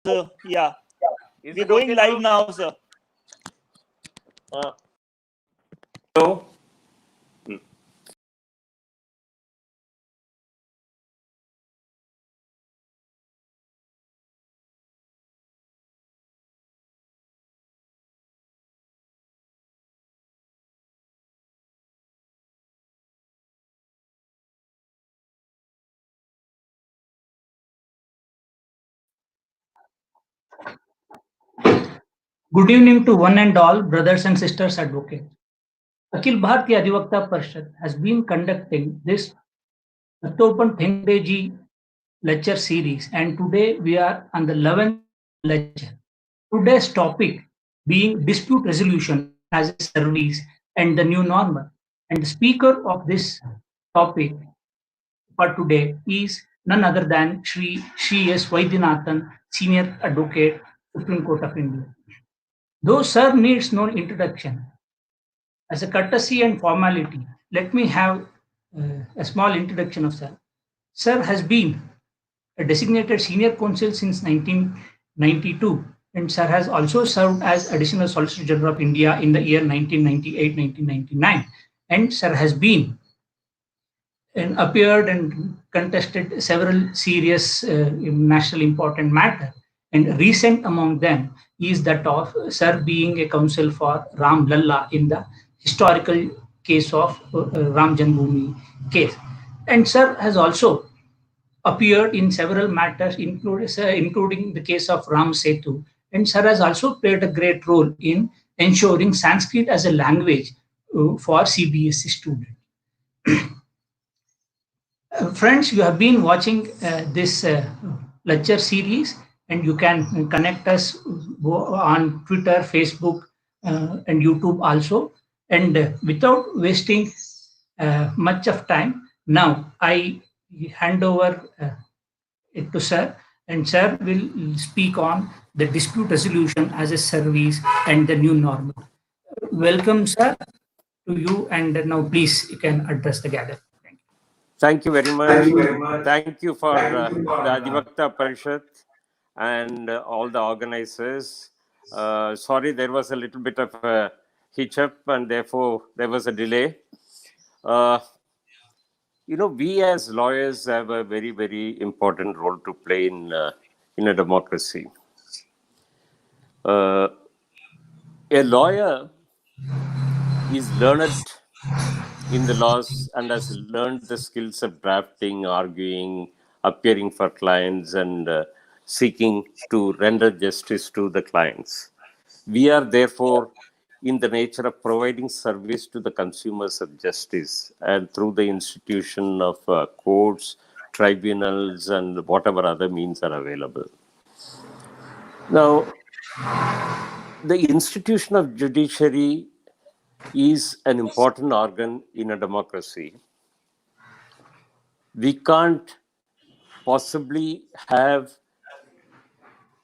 Yeah, Is we're it going okay live now, sir. Hello. Good evening to one and all brothers and sisters advocates. Akhil Bharatiya Adhivakta Parishad has been conducting this October Thendeji lecture series, and today we are on the 11th lecture. Today's topic being dispute resolution as a service and the new normal. And the speaker of this topic for today is none other than Shri S. Vaidyanathan, Senior Advocate, Supreme Court of India. Though Sir needs no introduction, as a courtesy and formality, let me have a small introduction of Sir. Sir has been a designated senior counsel since 1992, and Sir has also served as Additional Solicitor General of India in the year 1998-1999, and Sir has been and appeared and contested several serious national important matter. And recent among them is that of Sir being a counsel for Ram Lalla in the historical case of Ram Janmabhoomi case. And Sir has also appeared in several matters, including the case of Ram Setu. And Sir has also played a great role in ensuring Sanskrit as a language for CBSE students. Friends, you have been watching this lecture series, and you can connect us on Twitter, Facebook, and YouTube also. And without wasting much of time, now I hand over it to Sir, and Sir will speak on the dispute resolution as a service and the new normal. Welcome, Sir, to you, and now please you can address the gathering. Thank you very much. Thank you for the Adhivakta Parishad and all the organizers. Sorry, there was a little bit of a hitch up and therefore there was a delay. We as lawyers have a very, very important role to play in a democracy. A lawyer is learned in the laws and has learned the skills of drafting, arguing, appearing for clients, and seeking to render justice to the clients. We are therefore in the nature of providing service to the consumers of justice, and through the institution of courts, tribunals, and whatever other means are available. Now, the institution of judiciary is an important organ in a democracy. We can't possibly have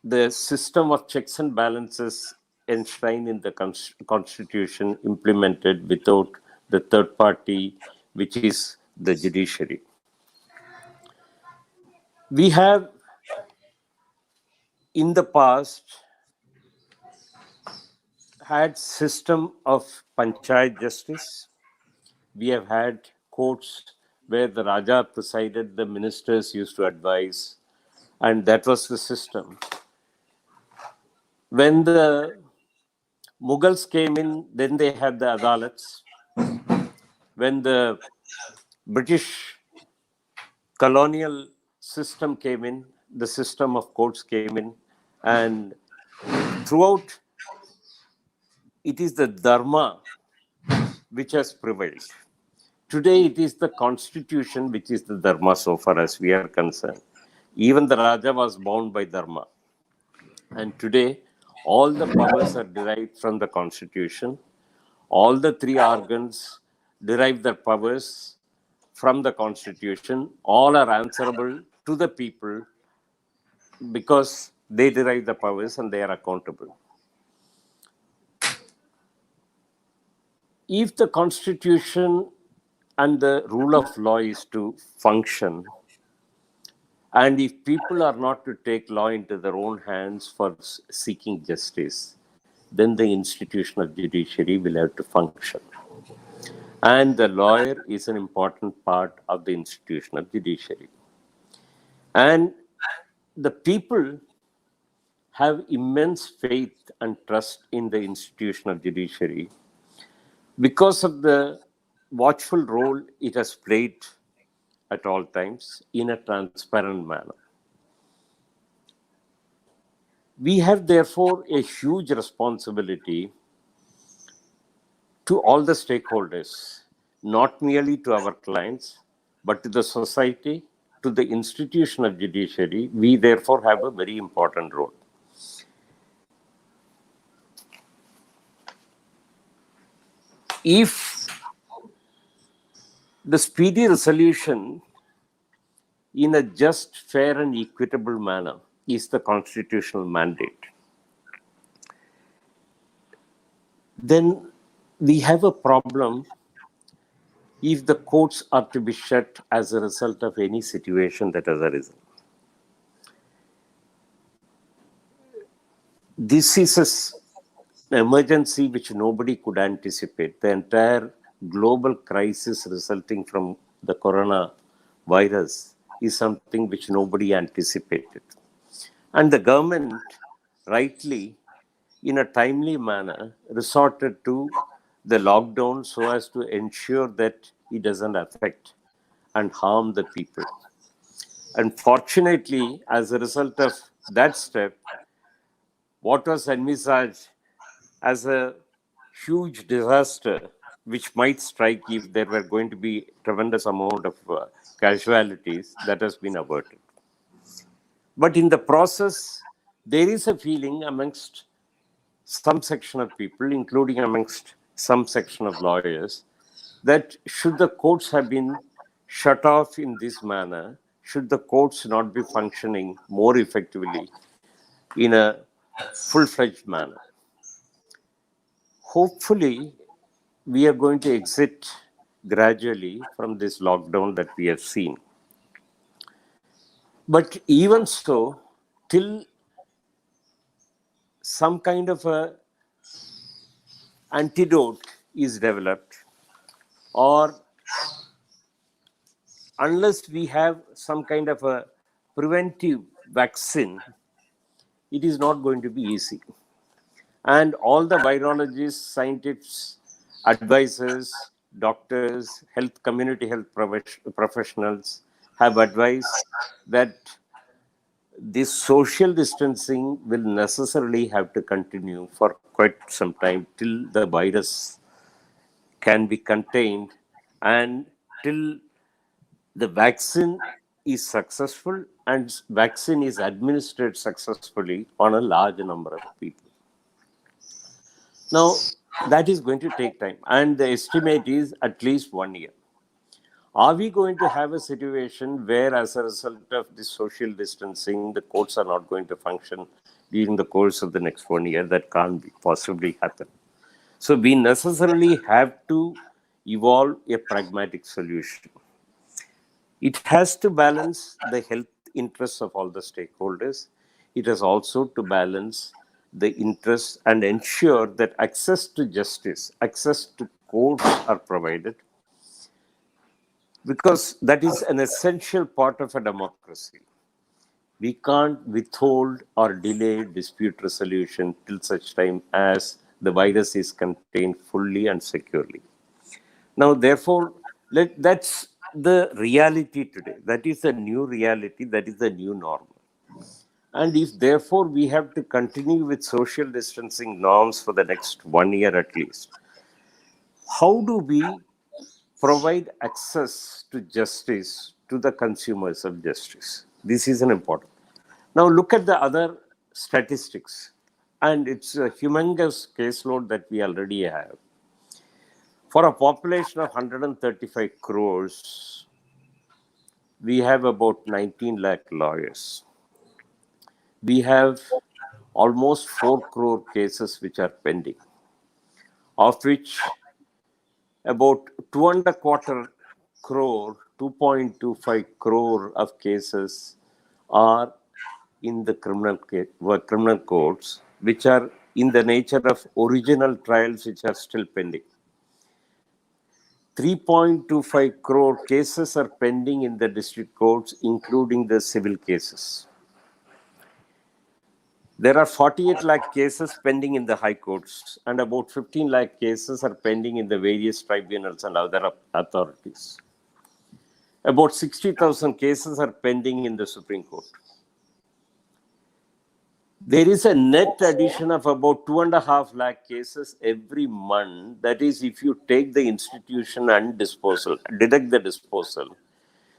the system of checks and balances enshrined in the Constitution implemented without the third party, which is the judiciary. We have, in the past, had system of panchayat justice. We have had courts where the Raja presided, the ministers used to advise, and that was the system. When the Mughals came in, then they had the adalats. When the British colonial system came in, the system of courts came in, and throughout, it is the dharma which has prevailed. Today, it is the constitution which is the dharma so far as we are concerned. Even the Raja was bound by dharma. And today, all the powers are derived from the constitution. All the three organs derive their powers from the constitution. All are answerable to the people because they derive the powers and they are accountable. If the constitution and the rule of law is to function, And if people are not to take law into their own hands for seeking justice, then the institution of judiciary will have to function. And the lawyer is an important part of the institution of judiciary. And the people have immense faith and trust in the institution of judiciary because of the watchful role it has played at all times in a transparent manner. We have therefore a huge responsibility to all the stakeholders, not merely to our clients, but to the society, to the institution of judiciary. We therefore have a very important role. If the speedy resolution in a just, fair, and equitable manner is the constitutional mandate, then we have a problem if the courts are to be shut as a result of any situation that has arisen. This is an emergency which nobody could anticipate. The entire global crisis resulting from the coronavirus is something which nobody anticipated. And the government, rightly, in a timely manner, resorted to the lockdown so as to ensure that it doesn't affect and harm the people. Unfortunately, as a result of that step, what was envisaged as a huge disaster, which might strike if there were going to be tremendous amount of casualties, that has been averted. But in the process, there is a feeling amongst some section of people, including amongst some section of lawyers, that should the courts have been shut off in this manner, should the courts not be functioning more effectively in a full-fledged manner. Hopefully, we are going to exit gradually from this lockdown that we have seen. But even so, till some kind of a antidote is developed, or unless we have some kind of a preventive vaccine, it is not going to be easy. And all the virologists, scientists, advisors, doctors, community health professionals have advised that this social distancing will necessarily have to continue for quite some time till the virus can be contained and till the vaccine is successful and vaccine is administered successfully on a large number of people. Now, that is going to take time, and the estimate is at least 1 year. Are we going to have a situation where, as a result of this social distancing, the courts are not going to function during the course of the next 1 year? That can't possibly happen. So we necessarily have to evolve a pragmatic solution. It has to balance the health interests of all the stakeholders. It has also to balance the interests and ensure that access to justice, access to courts are provided, because that is an essential part of a democracy. We can't withhold or delay dispute resolution till such time as the virus is contained fully and securely. Now, therefore, that's the reality today. That is the new reality. That is the new normal. And if, therefore, we have to continue with social distancing norms for the next 1 year at least, how do we provide access to justice to the consumers of justice? This is an important. Now, look at the other statistics. And it's a humongous caseload that we already have. For a population of 135 crores, we have about 19 lakh lawyers. We have almost 4 crore cases which are pending, of which about 2.25 crore, 2.25 crore of cases are in the criminal courts, which are in the nature of original trials which are still pending. 3.25 crore cases are pending in the district courts, including the civil cases. There are 48 lakh cases pending in the high courts, and about 15 lakh cases are pending in the various tribunals and other authorities. About 60,000 cases are pending in the Supreme Court. There is a net addition of about 2.5 lakh cases every month. That is, if you take the institution and deduct the disposal,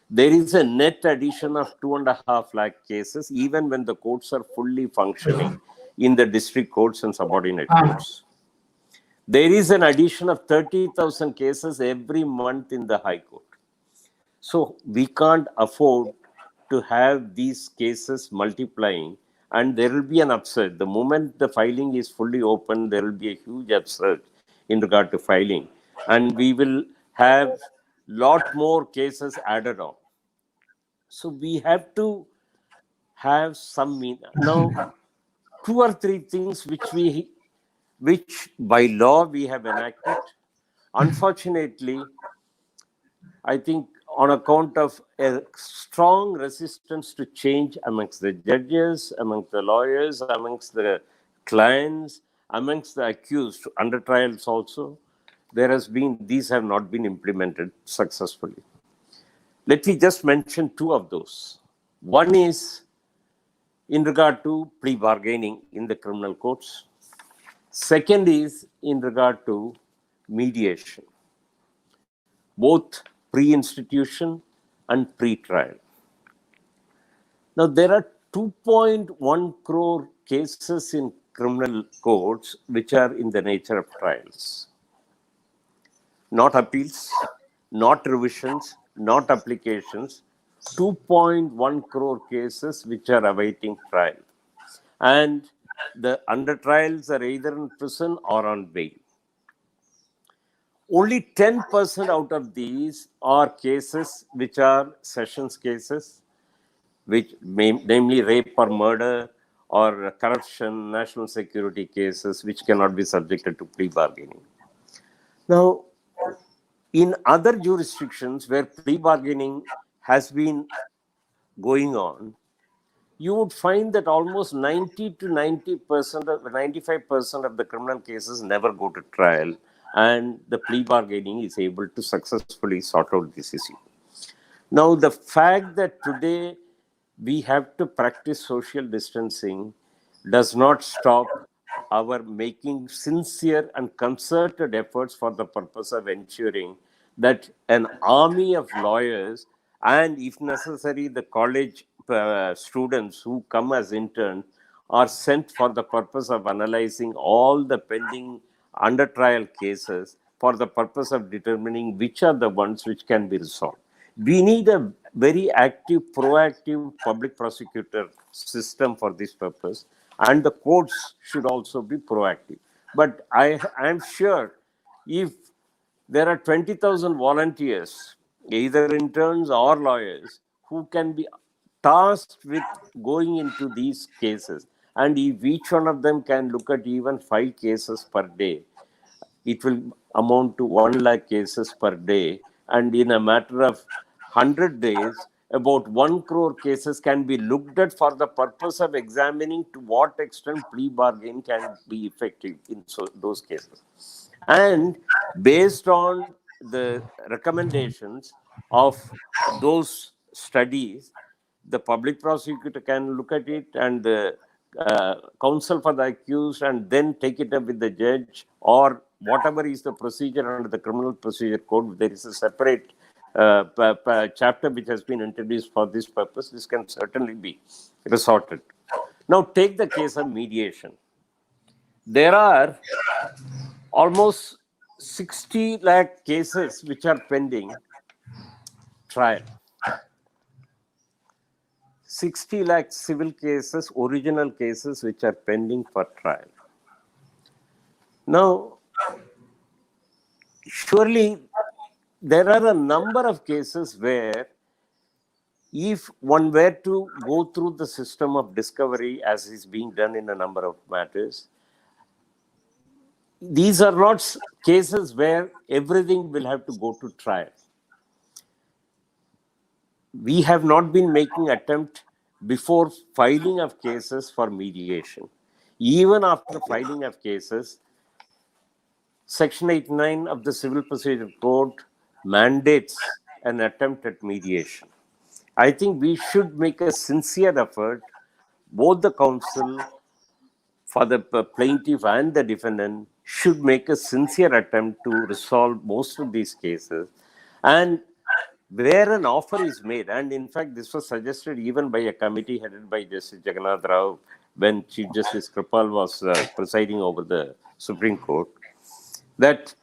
there is a net addition of 2.5 lakh cases, even when the courts are fully functioning in the district courts and subordinate courts. There is an addition of 30,000 cases every month in the High Court. So we can't afford to have these cases multiplying, and there will be an upsurge. The moment the filing is fully open, there will be a huge upsurge in regard to filing, and we will have lot more cases added on. So we have to have some now 2 or 3 things which by law we have enacted. Unfortunately, I think on account of a strong resistance to change amongst the judges, amongst the lawyers, amongst the clients, amongst the accused, under trials also, these have not been implemented successfully. Let me just mention 2 of those. One is in regard to plea bargaining in the criminal courts. Second is in regard to mediation, both pre-institution and pre-trial. Now, there are 2.1 crore cases in criminal courts which are in the nature of trials. Not appeals, not revisions, not applications. 2.1 crore cases which are awaiting trial. And the under trials are either in prison or on bail. Only 10% out of these are cases which are sessions cases, which namely rape or murder or corruption, national security cases, which cannot be subjected to plea bargaining. Now, in other jurisdictions where plea bargaining has been going on, you would find that almost 90 to 95% of the criminal cases never go to trial, and the plea bargaining is able to successfully sort out this issue. Now, the fact that today we have to practice social distancing does not stop our making sincere and concerted efforts for the purpose of ensuring that an army of lawyers and, if necessary, the college students who come as interns are sent for the purpose of analyzing all the pending under trial cases for the purpose of determining which are the ones which can be resolved. We need a very active, proactive public prosecutor system for this purpose, and the courts should also be proactive. But I am sure if there are 20,000 volunteers, either interns or lawyers, who can be tasked with going into these cases, and if each one of them can look at even 5 cases per day, it will amount to 1 lakh cases per day. And in a matter of 100 days, about 1 crore cases can be looked at for the purpose of examining to what extent plea bargain can be effective in those cases. And based on the recommendations of those studies, the public prosecutor can look at it, and the counsel for the accused, and then take it up with the judge, or whatever is the procedure under the Criminal Procedure Code. There is a separate chapter which has been introduced for this purpose. This can certainly be resorted. Now, take the case of mediation. There are almost 60 lakh cases which are pending trial. 60 lakh civil cases, original cases, which are pending for trial. Now, surely there are a number of cases where if one were to go through the system of discovery as is being done in a number of matters, these are not cases where everything will have to go to trial. We have not been making attempt before filing of cases for mediation. Even after filing of cases, Section 89 of the Civil Procedure Code mandates an attempt at mediation. I think we should make a sincere effort, both the counsel for the plaintiff and the defendant should make a sincere attempt to resolve most of these cases. And where an offer is made, and in fact, this was suggested even by a committee headed by Justice Jagannath Rao when Chief Justice Kripal was presiding over the Supreme Court, that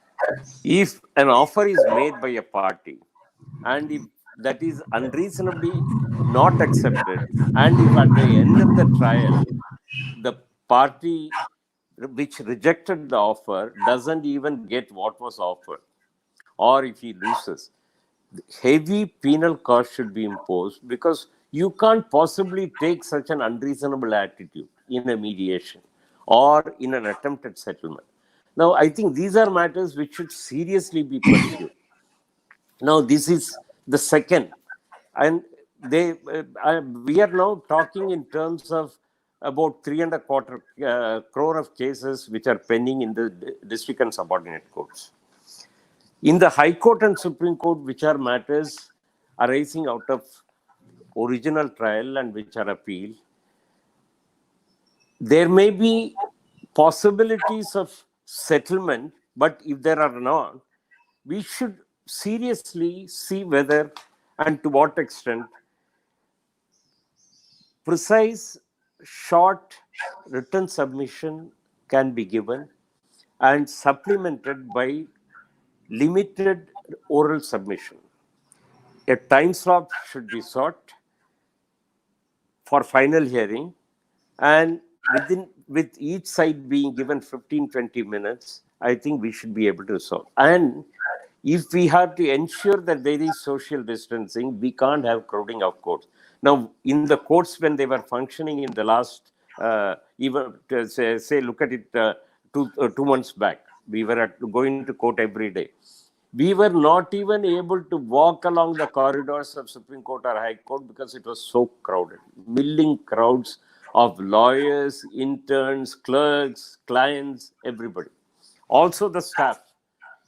if an offer is made by a party and if that is unreasonably not accepted, and if at the end of the trial, the party which rejected the offer doesn't even get what was offered, or if he loses, heavy penal cost should be imposed, because you can't possibly take such an unreasonable attitude in a mediation or in an attempt at settlement. Now, I think these are matters which should seriously be pursued. Now, this is the second, and we are now talking in terms of about 3.25 crore of cases which are pending in the district and subordinate courts. In the High Court and Supreme Court, which are matters arising out of original trial and which are appealed, there may be possibilities of settlement, but if there are not, we should seriously see whether and to what extent precise, short written submission can be given and supplemented by limited oral submission. A time slot should be sought for final hearing, and with each side being given 15-20 minutes, I think we should be able to solve. And if we have to ensure that there is social distancing, we can't have crowding of courts. Now, in the courts when they were functioning in the last, even say look at it 2 months back, we were going to court every day. We were not even able to walk along the corridors of Supreme Court or High Court because it was so crowded. Milling crowds of lawyers, interns, clerks, clients, everybody. Also the staff.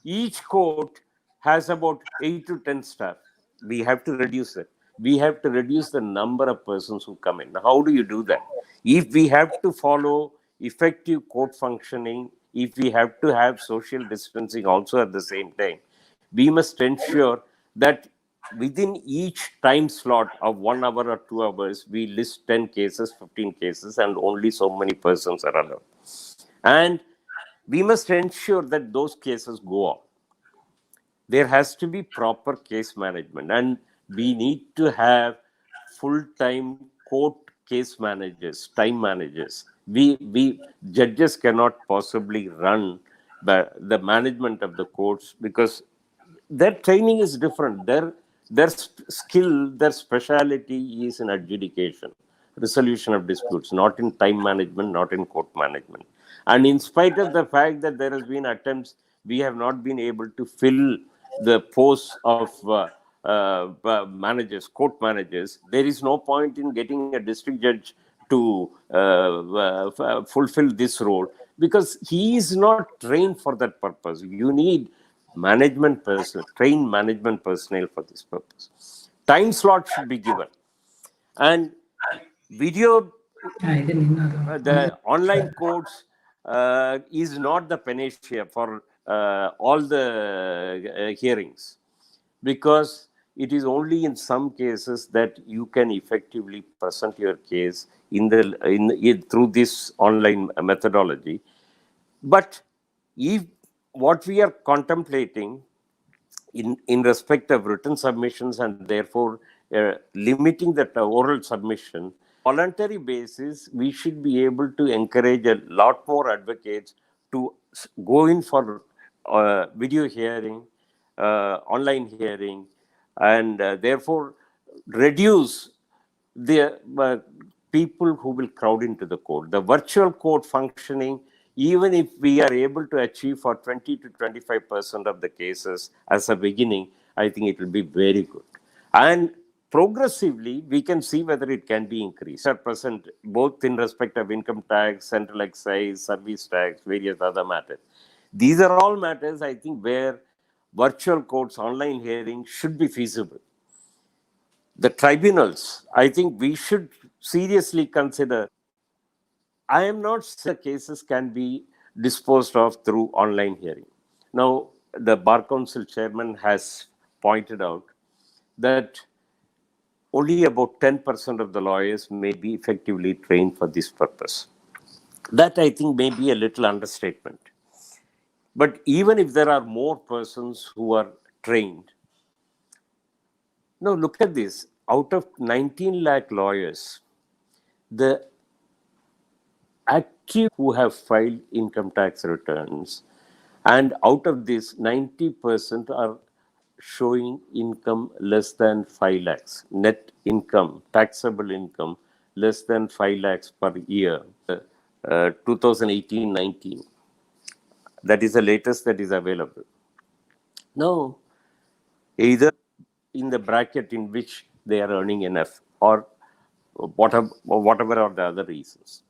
Each court has about 8 to 10 staff. We have to reduce it. We have to reduce the number of persons who come in. Now, how do you do that? If we have to follow effective court functioning, if we have to have social distancing also at the same time, we must ensure that within each time slot of 1 hour or 2 hours, we list 10 cases, 15 cases, and only so many persons are allowed. And we must ensure that those cases go on. There has to be proper case management, and we need to have full-time court case managers, time managers. We judges cannot possibly run the management of the courts because their training is different. Their skill, their speciality is in adjudication, resolution of disputes, not in time management, not in court management. And in spite of the fact that there has been attempts, we have not been able to fill the posts of managers, court managers. There is no point in getting a district judge to fulfill this role because he is not trained for that purpose. You need management personnel, trained management personnel for this purpose. Time slot should be given. And video, the online courts is not the panacea for all the hearings, because it is only in some cases that you can effectively present your case through this online methodology. But if what we are contemplating in respect of written submissions and therefore limiting the oral submission, voluntary basis, we should be able to encourage a lot more advocates to go in for video hearing, online hearing, and therefore reduce the people who will crowd into the court. The virtual court functioning, even if we are able to achieve for 20 to 25% of the cases as a beginning, I think it will be very good. And progressively, we can see whether it can be increased. At present, both in respect of income tax, central excise, service tax, various other matters. These are all matters, I think, where virtual courts, online hearings should be feasible. The tribunals, I think we should seriously consider. I am not saying the cases can be disposed of through online hearing. Now, the Bar Council chairman has pointed out that only about 10% of the lawyers may be effectively trained for this purpose. That, I think, may be a little understatement. But even if there are more persons who are trained, now look at this. Out of 19 lakh lawyers, the active who have filed income tax returns, and out of this, 90% are showing income less than 5 lakhs, net income, taxable income less than 5 lakhs per year, 2018-19. That is the latest that is available. Now, either in the bracket in which they are earning enough or whatever are the other reasons.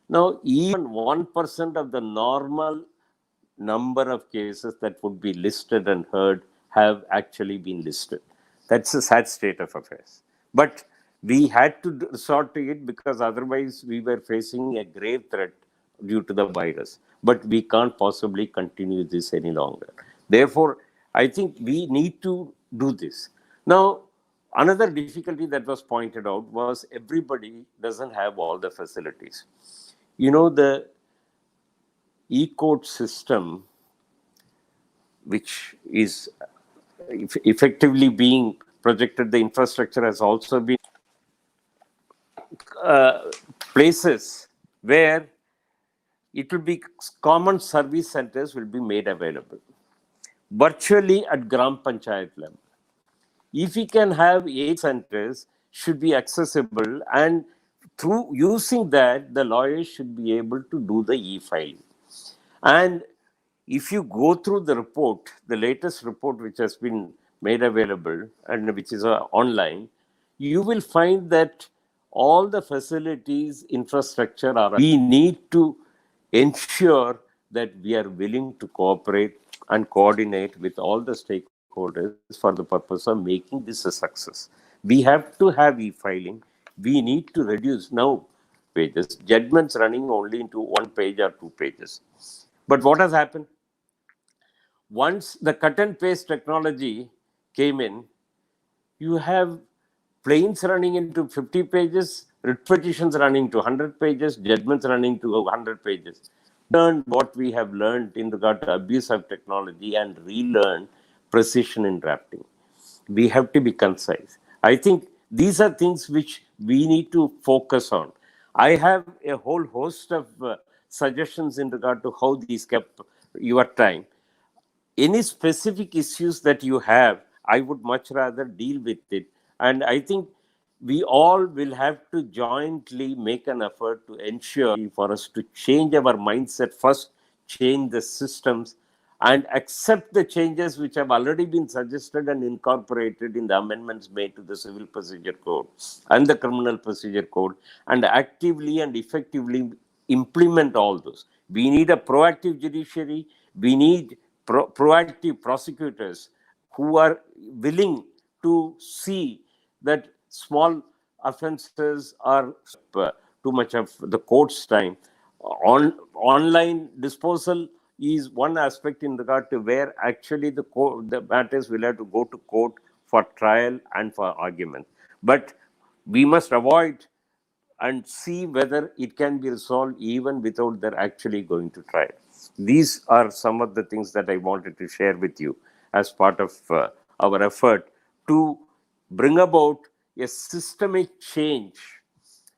Now, even 1% of the normal number of cases that would be listed and heard have actually been listed. That's a sad state of affairs. But we had to resort to it because otherwise we were facing a grave threat due to the virus. But we can't possibly continue this any longer. Therefore, I think we need to do this. Now, another difficulty that was pointed out was everybody doesn't have all the facilities. You know, the e-court system, which is effectively being projected, the infrastructure has also been places where it will be common service centers will be made available virtually at Gram Panchayat level. If we can have 8 centers, should be accessible, and through using that, the lawyers should be able to do the e-filing. And if you go through the report, the latest report which has been made available and which is online, you will find that all the facilities, infrastructure are. We need to ensure that we are willing to cooperate and coordinate with all the stakeholders for the purpose of making this a success. We have to have e-filing. We need to reduce now pages, judgments running only into 1 page or 2 pages. But what has happened? Once the cut and paste technology came in, you have planes running into 50 pages, writ petitions running to 100 pages, judgments running to 100 pages. Learn what we have learned in regard to abuse of technology and relearn precision in drafting. We have to be concise. I think these are things which we need to focus on. I have a whole host of suggestions in regard to how these kept your time. Any specific issues that you have, I would much rather deal with it. And I think we all will have to jointly make an effort to ensure for us to change our mindset first, change the systems, and accept the changes which have already been suggested and incorporated in the amendments made to the Civil Procedure Code and the Criminal Procedure Code, and actively and effectively implement all those. We need a proactive judiciary. We need proactive prosecutors who are willing to see that small offenses are too much of the court's time. Online disposal is one aspect in regard to where actually the matters will have to go to court for trial and for argument. But we must avoid and see whether it can be resolved even without their actually going to trial. These are some of the things that I wanted to share with you as part of our effort to bring about a systemic change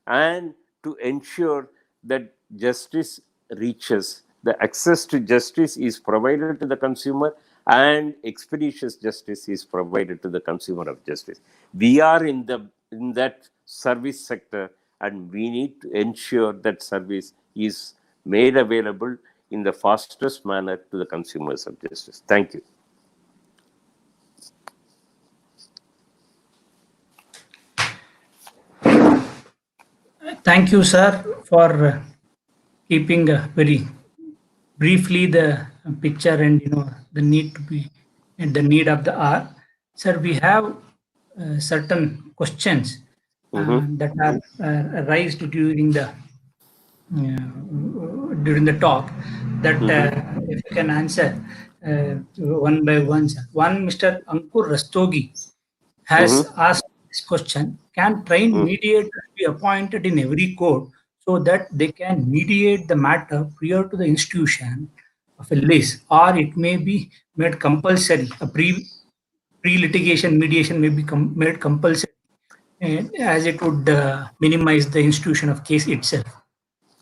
and to ensure that justice reaches, the access to justice is provided to the consumer, and expeditious justice is provided to the consumer of justice. We are in that service sector, and we need to ensure that service is made available in the fastest manner to the consumers of justice. Thank you. Thank you, sir, for keeping very briefly the picture and the need of the hour. Sir, we have certain questions that are raised during the talk that if you can answer one by one. Sir. One, Mr. Ankur Rastogi has asked this question: can trained mediators be appointed in every court so that they can mediate the matter prior to the institution of a list, or it may be made compulsory? A pre-litigation mediation may be made compulsory, as it would minimize the institution of case itself.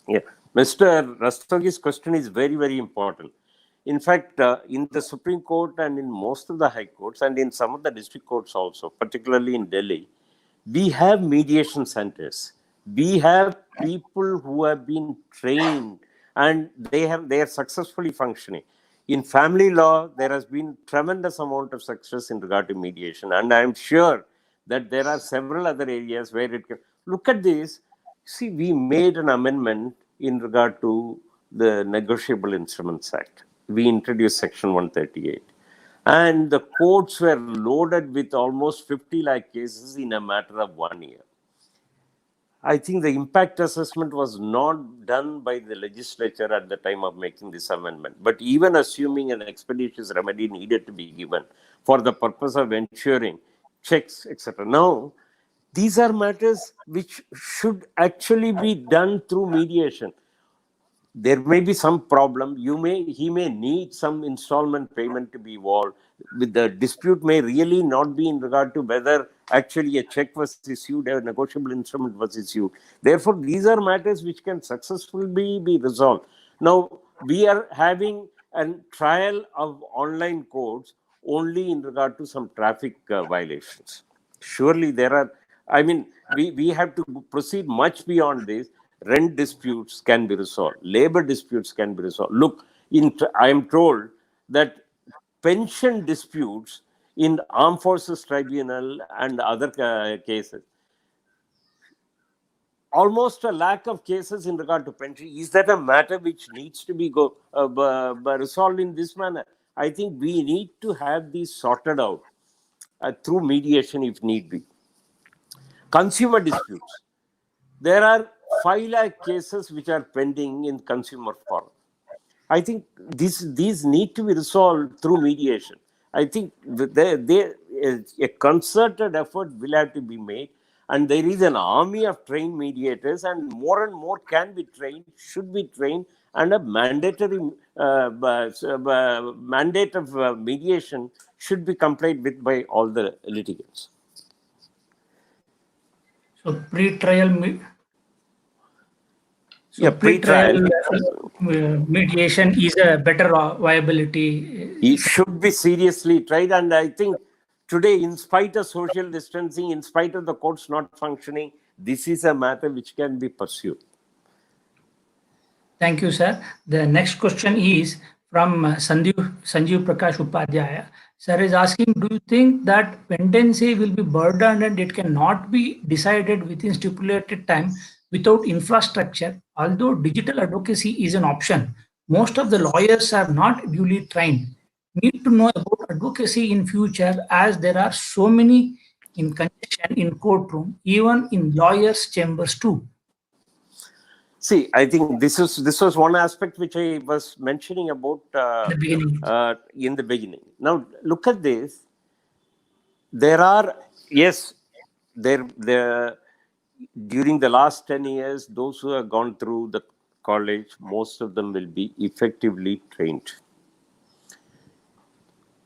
Yeah, Mr. Rastogi's question is very, very important. In fact, in the Supreme Court and in most of the high courts and in some of the district courts also, particularly in Delhi, we have mediation centers. We have people who have been trained and they are successfully functioning. In family law, there has been tremendous amount of success in regard to mediation, and I am sure that there are several other areas where it can. Look at this. See, we made an amendment in regard to the Negotiable Instruments Act. We introduced Section 138. And the courts were loaded with almost 50 lakh cases in a matter of 1 year. I think the impact assessment was not done by the legislature at the time of making this amendment. But even assuming an expeditious remedy needed to be given for the purpose of ensuring checks, etc. Now, these are matters which should actually be done through mediation. There may be some problem. He may need some installment payment to be involved. The dispute may really not be in regard to whether actually a check was issued, a negotiable instrument was issued. Therefore, these are matters which can successfully be resolved. Now, we are having a trial of online courts only in regard to some traffic violations. Surely there are, I mean, we have to proceed much beyond this. Rent disputes can be resolved. Labor disputes can be resolved. Look, I am told that pension disputes in Armed Forces Tribunal and other cases, almost a lakh of cases in regard to pension. Is that a matter which needs to be resolved in this manner? I think we need to have these sorted out through mediation if need be. Consumer disputes. There are 5 lakh cases which are pending in consumer forum. I think these need to be resolved through mediation. I think a concerted effort will have to be made, and there is an army of trained mediators, and more can be trained, should be trained, and a mandatory mandate of mediation should be complied with by all the litigants. So pre-trial mediation is a better viability. It should be seriously tried, and I think today, in spite of social distancing, in spite of the courts not functioning, this is a matter which can be pursued. Thank you, sir. The next question is from Sanjeev Prakash Upadhyaya. Sir is asking, do you think that pendency will be burdened and it cannot be decided within stipulated time without infrastructure? Although digital advocacy is an option, most of the lawyers are not duly trained. Need to know about advocacy in future, as there are so many in congestion in courtroom, even in lawyers' chambers too. See, I think this was one aspect which I was mentioning about in the beginning. Now, look at this. There are, yes, during the last 10 years, those who have gone through the college, most of them will be effectively trained.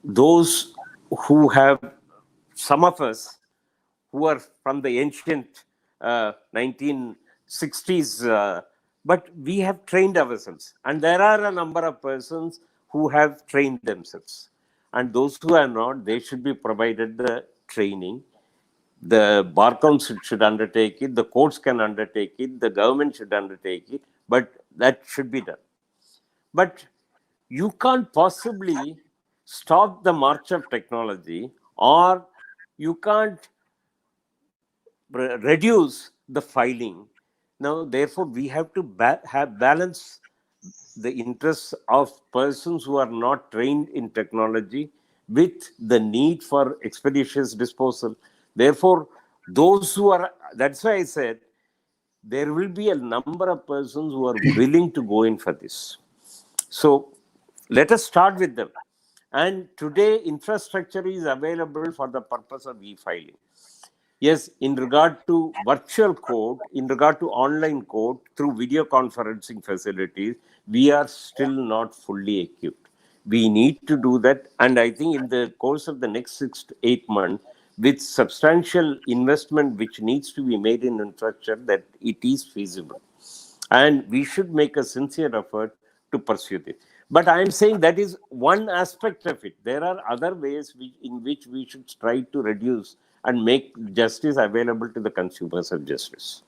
Those who have, some of us who are from the ancient 1960s, but we have trained ourselves. And there are a number of persons who have trained themselves. and those who are not, they should be provided the training. The bar council should undertake it, the courts can undertake it, the government should undertake it, but that should be done. But you can't possibly stop the march of technology, or you can't reduce the filing. Now, therefore, we have to have balance the interests of persons who are not trained in technology with the need for expeditious disposal. Therefore, those who are, that's why I said, there will be a number of persons who are willing to go in for this. So let us start with them. And today, infrastructure is available for the purpose of e-filing. Yes, in regard to virtual court, in regard to online court, through video conferencing facilities, we are still not fully equipped. We need to do that. And I think in the course of the next 6 to 8 months, with substantial investment which needs to be made in infrastructure, that it is feasible. And we should make a sincere effort to pursue this. But I am saying that is one aspect of it. There are other ways in which we should try to reduce and make justice available to the consumers of justice.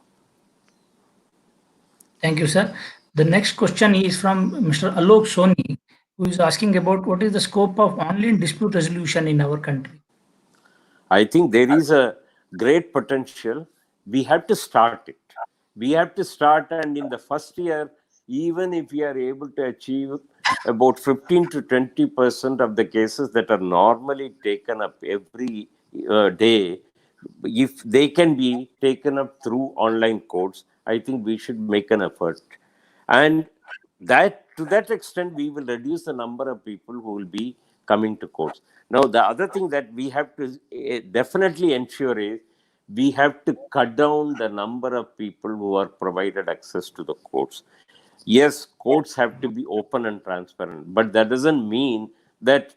Thank you, sir. The next question is from Mr. Alok Soni, who is asking about what is the scope of online dispute resolution in our country. I think there is a great potential. We have to start it. We have to start, and in the first year, even if we are able to achieve about 15 to 20% of the cases that are normally taken up every day, if they can be taken up through online courts, I think we should make an effort. And that, to that extent, we will reduce the number of people who will be coming to courts. Now, the other thing that we have to definitely ensure is we have to cut down the number of people who are provided access to the courts. Yes, courts have to be open and transparent, but that doesn't mean that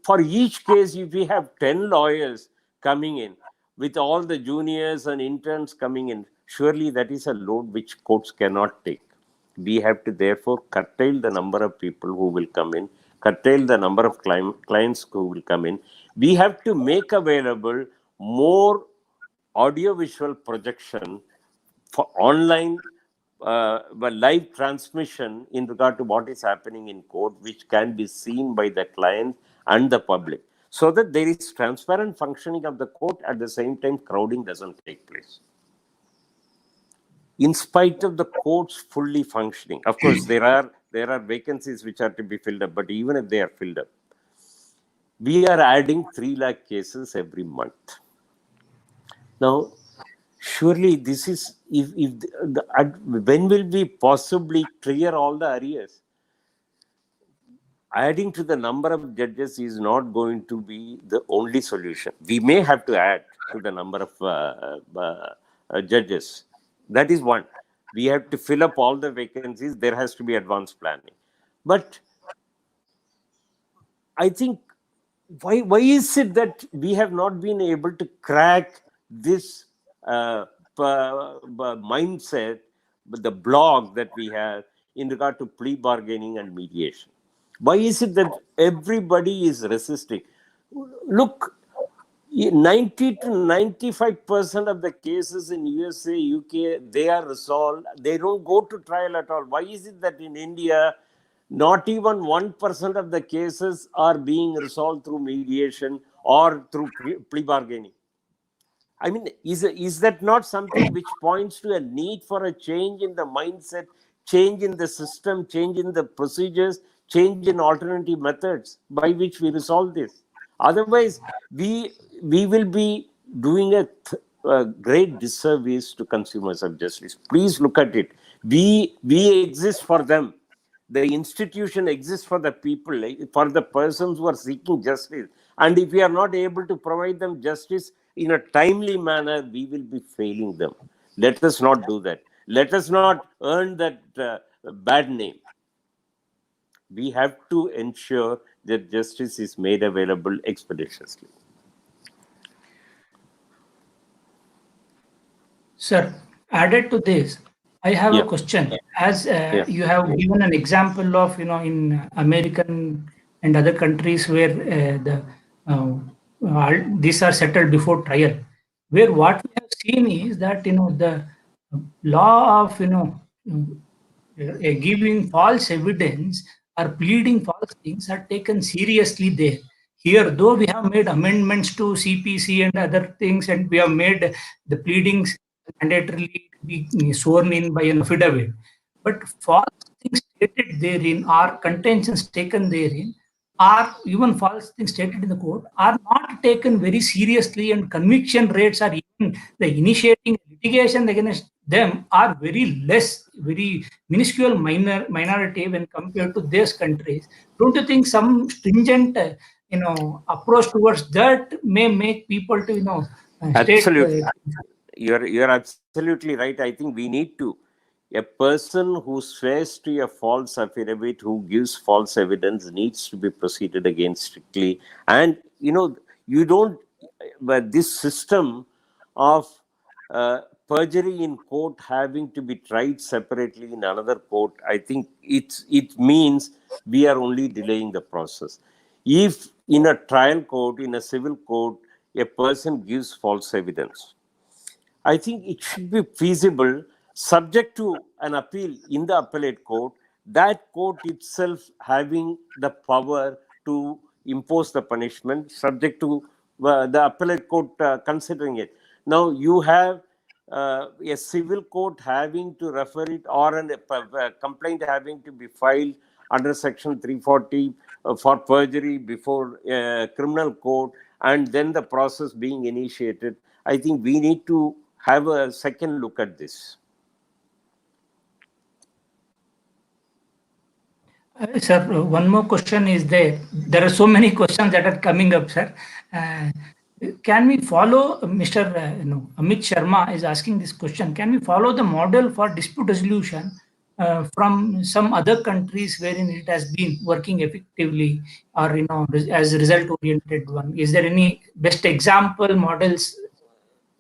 for each case, if we have 10 lawyers coming in with all the juniors and interns coming in, surely that is a load which courts cannot take. We have to therefore curtail the number of people who will come in, curtail the number of clients who will come in. We have to make available more audiovisual projection for online live transmission in regard to what is happening in court, which can be seen by the client and the public, so that there is transparent functioning of the court. At the same time, crowding doesn't take place. In spite of the courts fully functioning, of course, there are vacancies which are to be filled up, but even if they are filled up, we are adding 3 lakh cases every month. Now, surely this is, when will we possibly clear all the arrears? Adding to the number of judges is not going to be the only solution. We may have to add to the number of judges. That is one. We have to fill up all the vacancies. There has to be advanced planning. But I think, why is it that we have not been able to crack this mindset, the blog that we have in regard to plea bargaining and mediation? Why is it that everybody is resisting? Look, 90 to 95% of the cases in USA, UK, they are resolved. They don't go to trial at all. Why is it that in India, not even 1% of the cases are being resolved through mediation or through plea bargaining? I mean, is that not something which points to a need for a change in the mindset, change in the system, change in the procedures, change in alternative methods by which we resolve this? Otherwise, we will be doing a great disservice to consumers of justice. Please look at it. We exist for them. The institution exists for the people, for the persons who are seeking justice. And if we are not able to provide them justice in a timely manner, we will be failing them. Let us not do that. Let us not earn that bad name. We have to ensure that justice is made available expeditiously. Sir, added to this, I have a question. As you have given an example of, in American and other countries where these are settled before trial, where what we have seen is that the law of giving false evidence or pleading false things are taken seriously there. Here, though we have made amendments to CPC and other things, and we have made the pleadings mandatorily to be sworn in by an affidavit, but false things stated therein or contentions taken therein or even false things stated in the court are not taken very seriously, and conviction rates are even the initiating litigation against them are very less, very minuscule minority when compared to these countries. Don't you think some stringent approach towards that may make people to state Absolutely. You're absolutely right. I think we need to. A person who swears to a false affidavit, who gives false evidence, needs to be proceeded against strictly. And you don't. But this system of perjury in court having to be tried separately in another court, I think it means we are only delaying the process. If in a trial court, in a civil court, a person gives false evidence, I think it should be feasible, subject to an appeal in the appellate court, that court itself having the power to impose the punishment, subject to the appellate court considering it. Now, you have a civil court having to refer it, or a complaint having to be filed under Section 340 for perjury before a criminal court, and then the process being initiated. I think we need to have a second look at this. Sir, one more question is there. There are so many questions that are coming up, sir. Can we follow Mr. Amit Sharma is asking this question? Can we follow the model for dispute resolution from some other countries wherein it has been working effectively, or as a result-oriented one? Is there any best example models?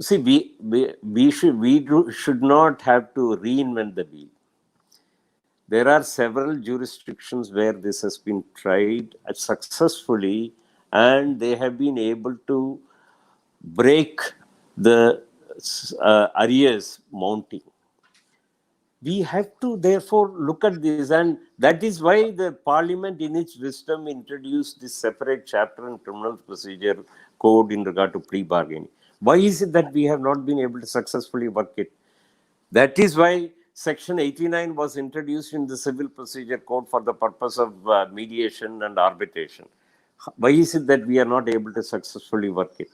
See, we should not have to reinvent the wheel. There are several jurisdictions where this has been tried successfully, and they have been able to break the arrears mounting. We have to therefore look at this, and that is why the Parliament in its wisdom introduced this separate chapter in Criminal Procedure Code in regard to plea bargaining. Why is it that we have not been able to successfully work it? That is why Section 89 was introduced in the Civil Procedure Code for the purpose of mediation and arbitration. Why is it that we are not able to successfully work it?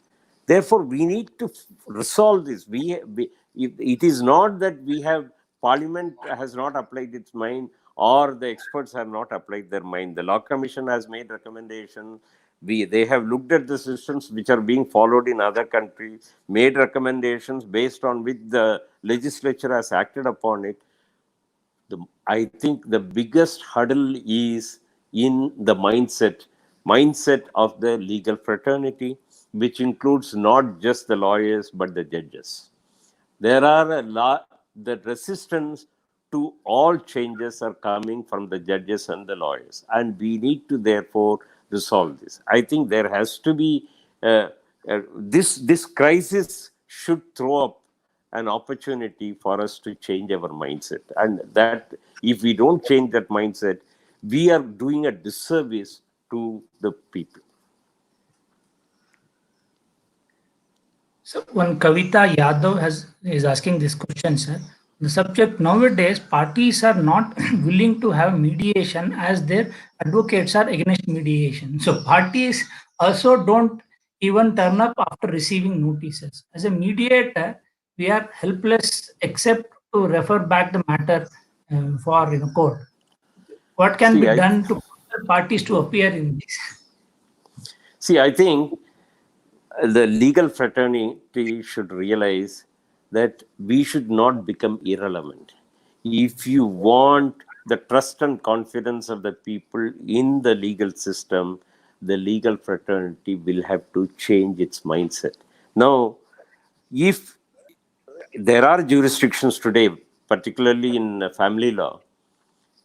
Therefore, we need to resolve this. It is not that we have, Parliament has not applied its mind, or the experts have not applied their mind. The Law Commission has made recommendations. They have looked at the systems which are being followed in other countries, made recommendations based on which the legislature has acted upon it. I think the biggest hurdle is in the mindset of the legal fraternity, which includes not just the lawyers but the judges. There are the resistance to all changes are coming from the judges and the lawyers, and we need to therefore resolve this. I think there has to be this crisis should throw up an opportunity for us to change our mindset, and that if we don't change that mindset, we are doing a disservice to the people. So one Kavita Yadav is asking this question, sir. The subject: nowadays parties are not willing to have mediation as their advocates are against mediation. So parties also don't even turn up after receiving notices. As a mediator, we are helpless except to refer back the matter for court. What can be done to compel parties to appear in this? See, I think the legal fraternity should realize that we should not become irrelevant. If you want the trust and confidence of the people in the legal system, the legal fraternity will have to change its mindset. Now, if there are jurisdictions today, particularly in family law,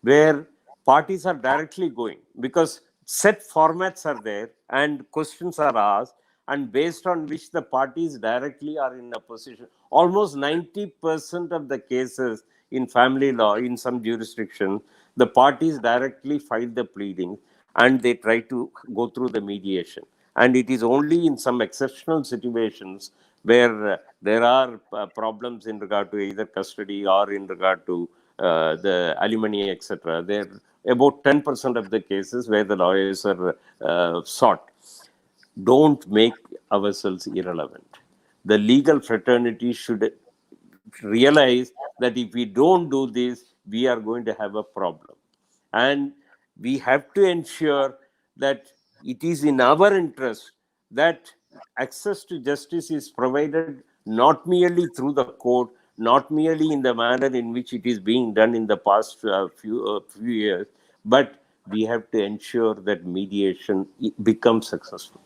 where parties are directly going, because set formats are there and questions are asked, and based on which the parties directly are in a position. Almost 90% of the cases in family law in some jurisdictions, the parties directly file the pleading and they try to go through the mediation. And it is only in some exceptional situations where there are problems in regard to either custody or in regard to the alimony, etc. There about 10% of the cases where the lawyers are sought. Don't make ourselves irrelevant. The legal fraternity should realize that if we don't do this, we are going to have a problem. And we have to ensure that it is in our interest that access to justice is provided not merely through the court, not merely in the manner in which it is being done in the past few years, but we have to ensure that mediation becomes successful.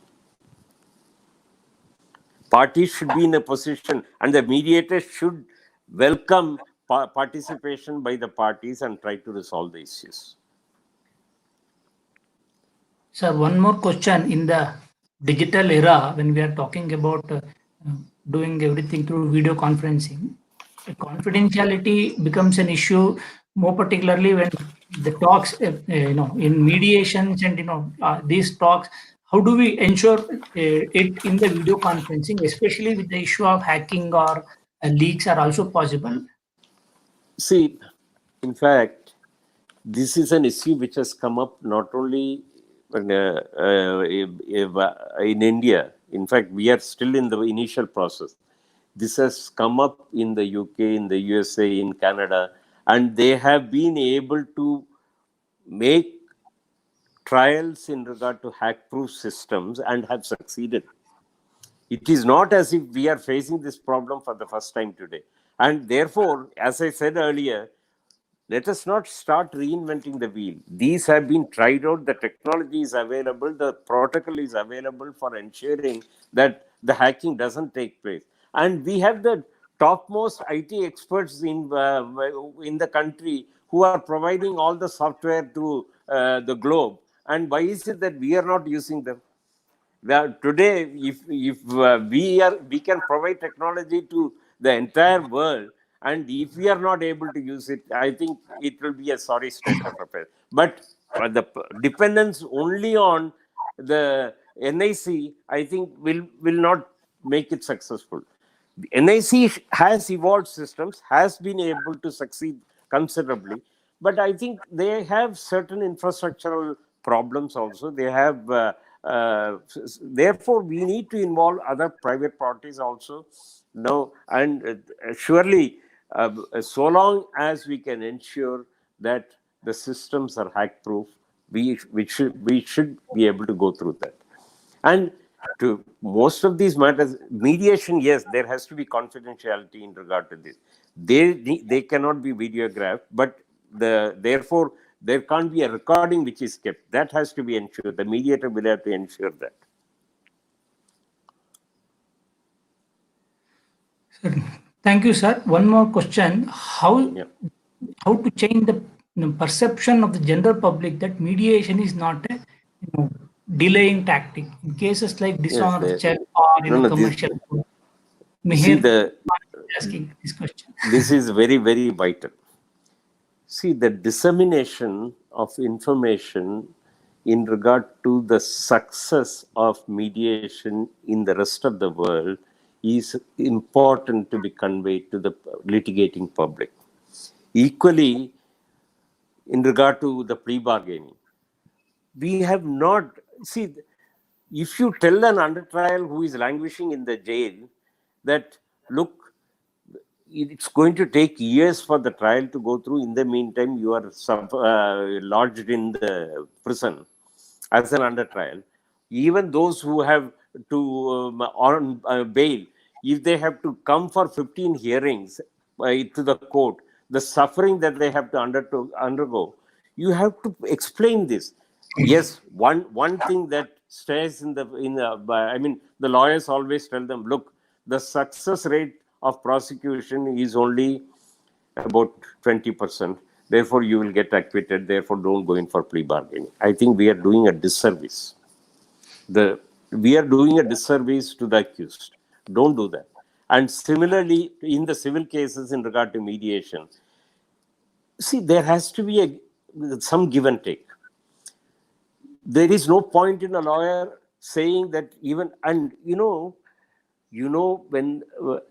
Parties should be in a position, and the mediator should welcome participation by the parties and try to resolve the issues. Sir, one more question. In the digital era, when we are talking about doing everything through video conferencing, confidentiality becomes an issue, more particularly when the talks, in mediations and these talks. How do we ensure it in the video conferencing, especially with the issue of hacking or leaks are also possible? See, in fact, this is an issue which has come up not only in India. In fact, we are still in the initial process. This has come up in the UK, in the USA, in Canada, and they have been able to make trials in regard to hack-proof systems and have succeeded. It is not as if we are facing this problem for the first time today. And therefore, as I said earlier, let us not start reinventing the wheel. These have been tried out, the technology is available, the protocol is available for ensuring that the hacking doesn't take place. And we have the topmost IT experts in the country who are providing all the software to the globe. And why is it that we are not using them? Well, today, if we can provide technology to the entire world, and if we are not able to use it, I think it will be a sorry state of affairs. But the dependence only on the NIC, I think, will not make it successful. The NIC has evolved systems, has been able to succeed considerably, but I think they have certain infrastructural problems also. They have, therefore, we need to involve other private parties also. No, and surely, so long as we can ensure that the systems are hack-proof, we should be able to go through that. And to most of these matters, mediation, yes, there has to be confidentiality in regard to this. They cannot be videographed, but therefore there can't be a recording which is kept. That has to be ensured. The mediator will have to ensure that. Thank you, sir. One more question: how to change the perception of the general public that mediation is not a delaying tactic in cases like dishonor check or commercial. Asking this question. This is very, very vital. See, the dissemination of information in regard to the success of mediation in the rest of the world is important to be conveyed to the litigating public. Equally, in regard to the plea bargaining, we have not, see, if you tell an under trial who is languishing in the jail that, look, it's going to take years for the trial to go through. In the meantime, you are lodged in the prison as an under trial. Even those who have to on bail, if they have to come for 15 hearings to the court, the suffering that they have to undergo, you have to explain this. Yes, one thing that stays the lawyers always tell them, look, the success rate of prosecution is only about 20%. therefore you will get acquitted, therefore don't go in for plea bargaining. I think we are doing a disservice. We are doing a disservice to the accused. Don't do that. And similarly, in the civil cases in regard to mediation, see, there has to be some give and take. There is no point in a lawyer saying that even, and when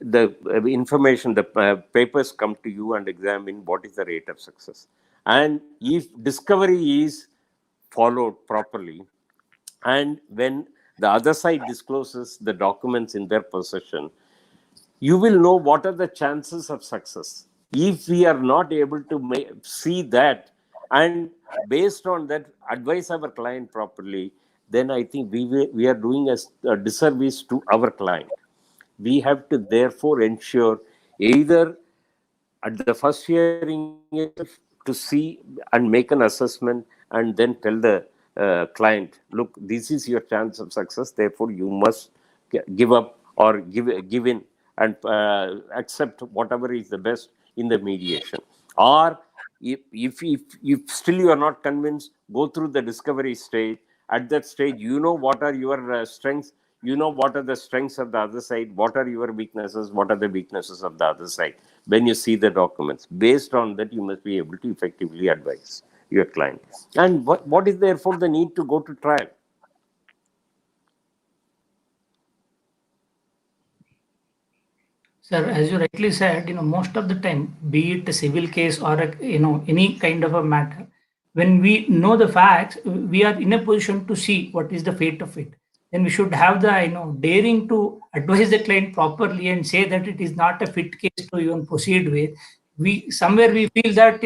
the information, the papers come to you and examine what is the rate of success. And if discovery is followed properly, and when the other side discloses the documents in their possession, you will know what are the chances of success. If we are not able to see that, and based on that advise our client properly, then I think we are doing a disservice to our client. We have to therefore ensure either at the first hearing to see and make an assessment and then tell the client, look, this is your chance of success, therefore you must give up or give in and accept whatever is the best in the mediation. Or if still you are not convinced, go through the discovery stage. At that stage, what are your strengths, what are the strengths of the other side, what are your weaknesses, what are the weaknesses of the other side. When you see the documents, based on that, you must be able to effectively advise your client. And what is therefore the need to go to trial? Sir, as you rightly said, most of the time, be it a civil case or any kind of a matter, when we know the facts, we are in a position to see what is the fate of it. Then we should have the daring to advise the client properly and say that it is not a fit case to even proceed with. We feel that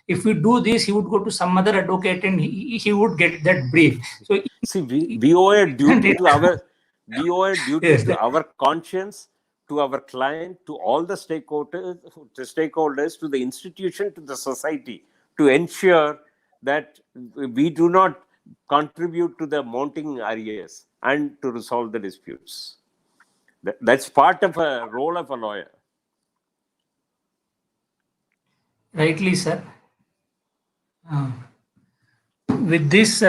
if we do this, he would go to some other advocate and he would get that brief. So see, we owe a duty to our Yes. to our conscience, to our client, to all the stakeholders, to the institution, to the society, to ensure that we do not contribute to the mounting arrears and to resolve the disputes. That's part of a role of a lawyer. Rightly, sir. With this,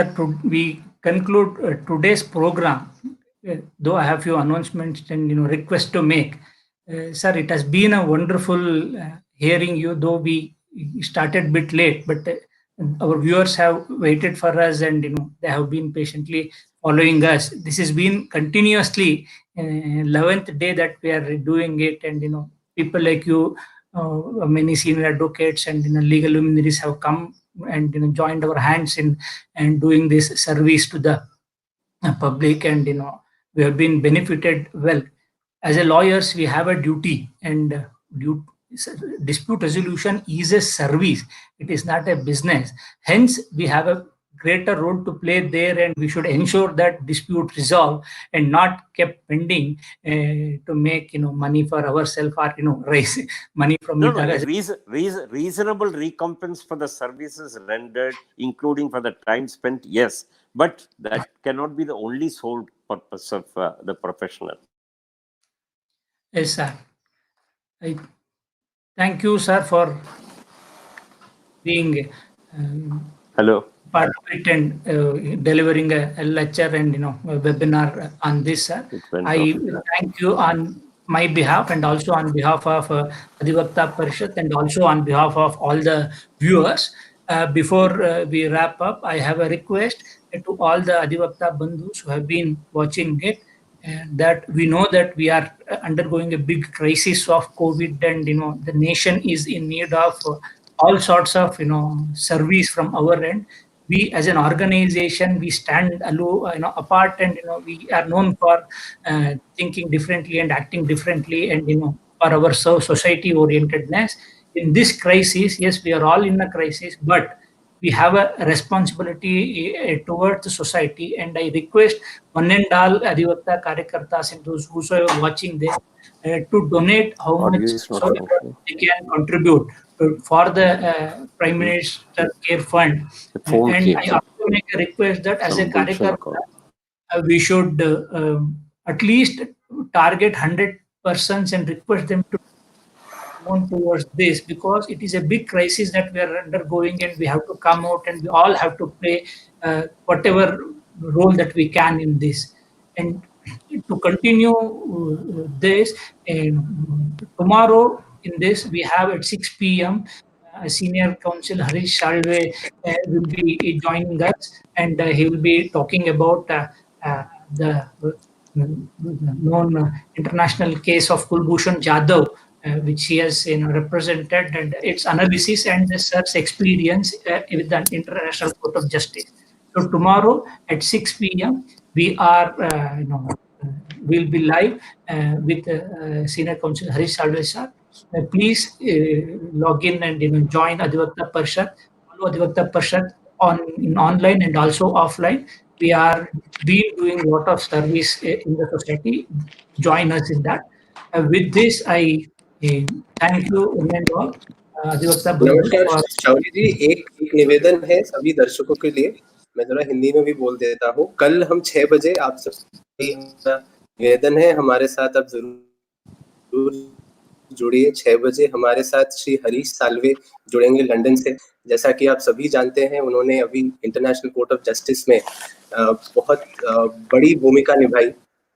we conclude today's program. Though I have few announcements and requests to make, sir, it has been a wonderful hearing you. Though we started a bit late, but our viewers have waited for us, and they have been patiently following us. This has been continuously 11th day that we are doing it, and people like you, many senior advocates and legal luminaries have come and joined our hands in and doing this service to the public, and we have been benefited well. As a lawyers, we have a duty, and dispute resolution is a service. It is not a business. Hence, we have a greater role to play there, and we should ensure that dispute resolve and not kept pending to make money for ourselves, or raise money from reasonable recompense for the services rendered, including for the time spent, yes, but that cannot be the only sole purpose of the professional. Yes, sir. I thank you, sir, for being hello part of it and delivering a lecture and a webinar on this, sir. I thank you on my behalf and also on behalf of Adhivakta Parishad and also on behalf of all the viewers. Before we wrap up, I have a request to all the Adhivakta Bandhus who have been watching it, that we know that we are undergoing a big crisis of COVID, and the nation is in need of all sorts of service from our end. We as an organization, we stand apart, and we are known for thinking differently and acting differently, and for our society orientedness. In this crisis, yes, we are all in a crisis, but we have a responsibility towards the society, and I request one and all Adhivakta Karyakartas and those who are watching this to donate how much they can contribute for the Prime Minister Care Fund. And I also make a request that as a Karyakarta, we should at least target 100 persons and request them to known towards this, because it is a big crisis that we are undergoing, and we have to come out and we all have to play whatever role that we can in this. And to continue this, tomorrow in this we have at 6 p.m. Senior Counsel Harish Salve will be joining us, and he will be talking about the known international case of Kulbhushan Jadhav, which he has represented, and its analysis and the sir's experience with the International Court of Justice. So tomorrow at 6 p.m. we are, we'll be live with Senior Counsel Harish Salve sir. Please log in and join Adhivakta Parishad. Follow Adhivakta Parishad in online and also offline. We are doing a lot of service in the society. Join us in that. With this, I thank you and all. Adhivakta नमस्कार शावली जी, एक निवेदन है सभी दर्शकों के लिए, मैं जरा हिंदी में भी बोल देता हूँ। कल हम 6 बजे आप सभी निवेदन है, हमारे साथ आप जरूर जुड़िए। 6 बजे हमारे साथ श्री हरीश साल्वे जुड़ेंगे लंदन से। जैसा कि आप सभी जानते हैं, उन्होंने अभी इंटरनेशनल कोर्ट ऑफ जस्टिस में बहुत बड़ी भूमिका निभाई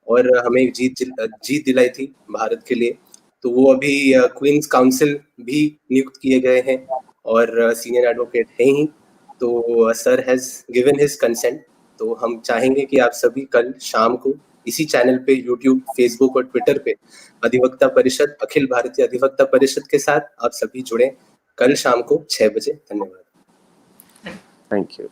और हमें जीत दिलाई थी भारत के लिए। तो वो अभी क्वींस काउंसिल भी नियुक्त किए गए हैं और सीनियर एडवोकेट हैं ही। तो sir has given his consent. तो हम चाहेंगे कि आप सभी कल शाम को इसी चैनल पे यूट्यूब, फेसबुक और ट्विटर पे अधिवक्ता परिषद, अखिल भारतीय अधिवक्ता परिषद के साथ आप सभी जुड़े कल शाम को 6 बजे। धन्यवाद। Thank you.